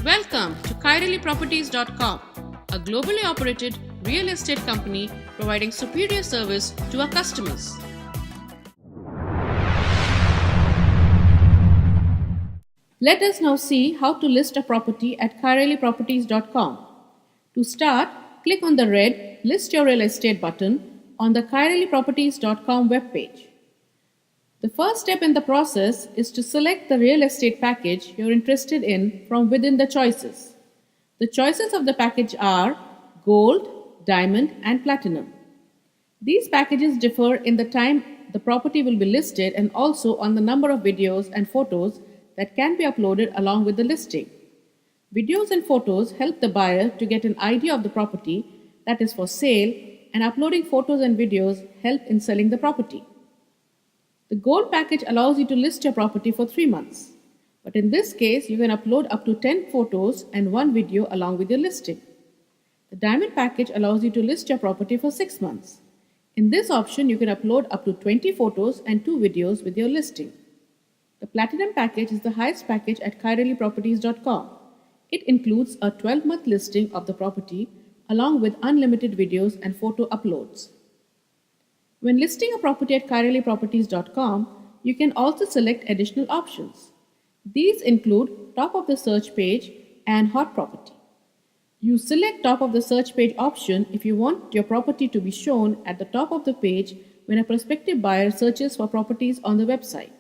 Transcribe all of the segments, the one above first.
Welcome to KairaliProperties.com, a globally operated real estate company providing superior service to our customers. Let us now see how to list a property at KairaliProperties.com. To start, click on the red List Your Real Estate button on the KairaliProperties.com webpage. The first step in the process is to select the real estate package you're interested in from within the choices. The choices of the package are Gold, Diamond, and Platinum. These packages differ in the time the property will be listed and also on the number of videos and photos that can be uploaded along with the listing. Videos and photos help the buyer to get an idea of the property that is for sale, and uploading photos and videos help in selling the property. The Gold package allows you to list your property for 3 months, but in this case, you can upload up to 10 photos and 1 video along with your listing. The Diamond package allows you to list your property for 6 months. In this option, you can upload up to 20 photos and 2 videos with your listing. The Platinum package is the highest package at KairaliProperties.com. It includes a 12-month listing of the property along with unlimited videos and photo uploads. When listing a property at KairaliProperties.com, you can also select additional options. These include top of the search page and hot property. You select top of the search page option if you want your property to be shown at the top of the page when a prospective buyer searches for properties on the website.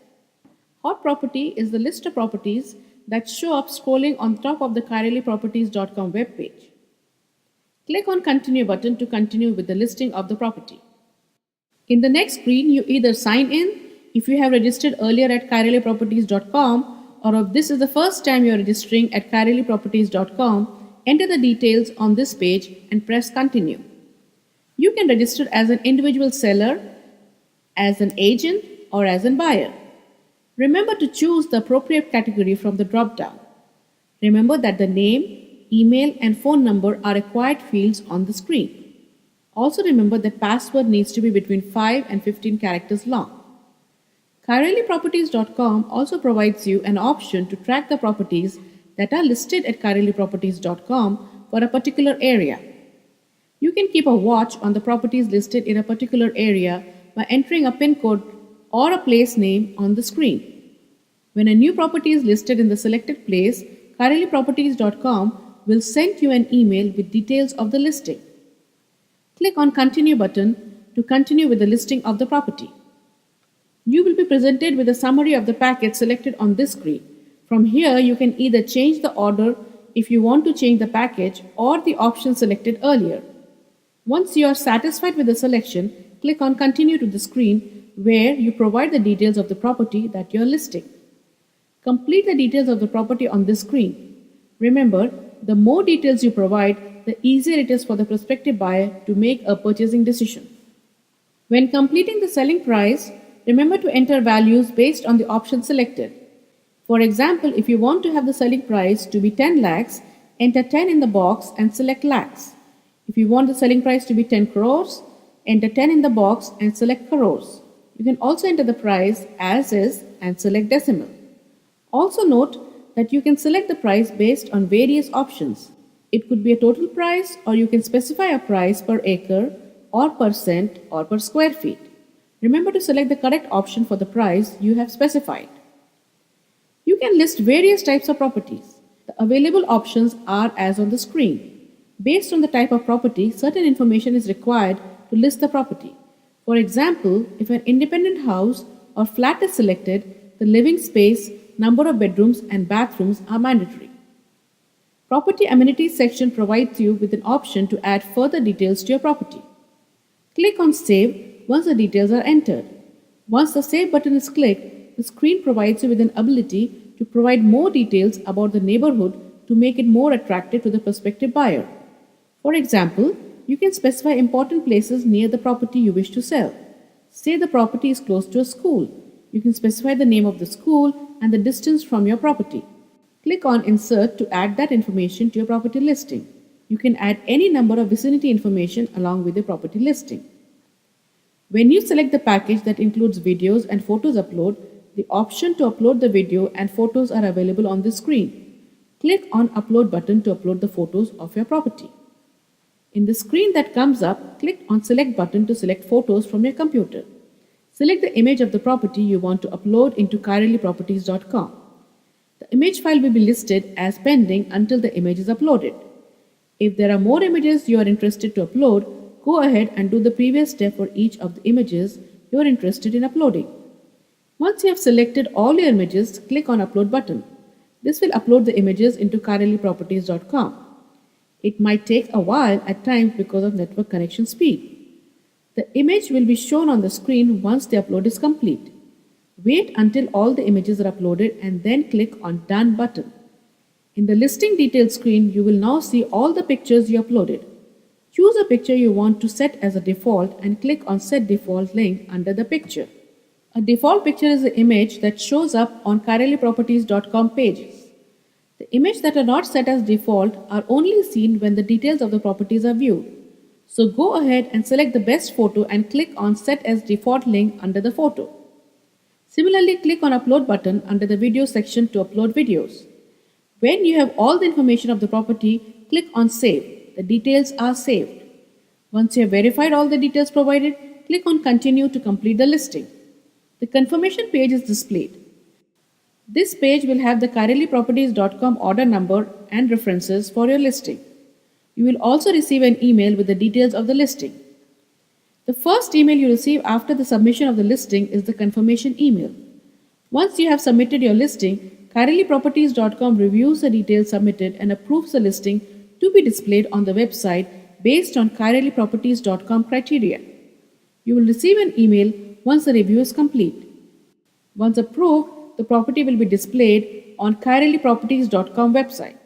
Hot property is the list of properties that show up scrolling on top of the KairaliProperties.com webpage. Click on Continue button to continue with the listing of the property. In the next screen, you either sign in if you have registered earlier at KairaliProperties.com, or if this is the first time you are registering at KairaliProperties.com, enter the details on this page and press Continue. You can register as an individual seller, as an agent, or as a buyer. Remember to choose the appropriate category from the drop-down. Remember that the name, email, and phone number are required fields on the screen. Also remember that password needs to be between 5 and 15 characters long. KairaliProperties.com also provides you an option to track the properties that are listed at KairaliProperties.com for a particular area. You can keep a watch on the properties listed in a particular area by entering a PIN code or a place name on the screen. When a new property is listed in the selected place, KairaliProperties.com will send you an email with details of the listing. Click on Continue button to continue with the listing of the property. You will be presented with a summary of the package selected on this screen. From here, you can either change the order if you want to change the package or the option selected earlier. Once you are satisfied with the selection, click on Continue to the screen where you provide the details of the property that you are listing. Complete the details of the property on this screen. Remember, the more details you provide, the easier it is for the prospective buyer to make a purchasing decision. When completing the selling price, remember to enter values based on the option selected. For example, if you want to have the selling price to be 10 lakhs, enter 10 in the box and select lakhs. If you want the selling price to be 10 crores, enter 10 in the box and select crores. You can also enter the price as is and select decimal. Also note that you can select the price based on various options. It could be a total price, or you can specify a price per acre or per cent or per square feet. Remember to select the correct option for the price you have specified. You can list various types of properties. The available options are as on the screen. Based on the type of property, certain information is required to list the property. For example, if an independent house or flat is selected, the living space, number of bedrooms and bathrooms are mandatory. Property Amenities section provides you with an option to add further details to your property. Click on Save once the details are entered. Once the Save button is clicked, the screen provides you with an ability to provide more details about the neighborhood to make it more attractive to the prospective buyer. For example, you can specify important places near the property you wish to sell. Say the property is close to a school. You can specify the name of the school and the distance from your property. Click on Insert to add that information to your property listing. You can add any number of vicinity information along with your property listing. When you select the package that includes videos and photos upload, the option to upload the video and photos are available on the screen. Click on Upload button to upload the photos of your property. In the screen that comes up, click on Select button to select photos from your computer. Select the image of the property you want to upload into KairaliProperties.com. The image file will be listed as pending until the image is uploaded. If there are more images you are interested to upload, go ahead and do the previous step for each of the images you are interested in uploading. Once you have selected all your images, click on Upload button. This will upload the images into KairaliProperties.com. It might take a while at times because of network connection speed. The image will be shown on the screen once the upload is complete. Wait until all the images are uploaded and then click on Done button. In the listing details screen, you will now see all the pictures you uploaded. Choose a picture you want to set as a default and click on Set Default link under the picture. A default picture is the image that shows up on KairaliProperties.com pages. The images that are not set as default are only seen when the details of the properties are viewed. So go ahead and select the best photo and click on Set as Default link under the photo. Similarly, click on Upload button under the video section to upload videos. When you have all the information of the property, click on Save. The details are saved. Once you have verified all the details provided, click on Continue to complete the listing. The confirmation page is displayed. This page will have the KairaliProperties.com order number and references for your listing. You will also receive an email with the details of the listing. The first email you receive after the submission of the listing is the confirmation email. Once you have submitted your listing, KairaliProperties.com reviews the details submitted and approves the listing to be displayed on the website based on KairaliProperties.com criteria. You will receive an email once the review is complete. Once approved, the property will be displayed on KairaliProperties.com website.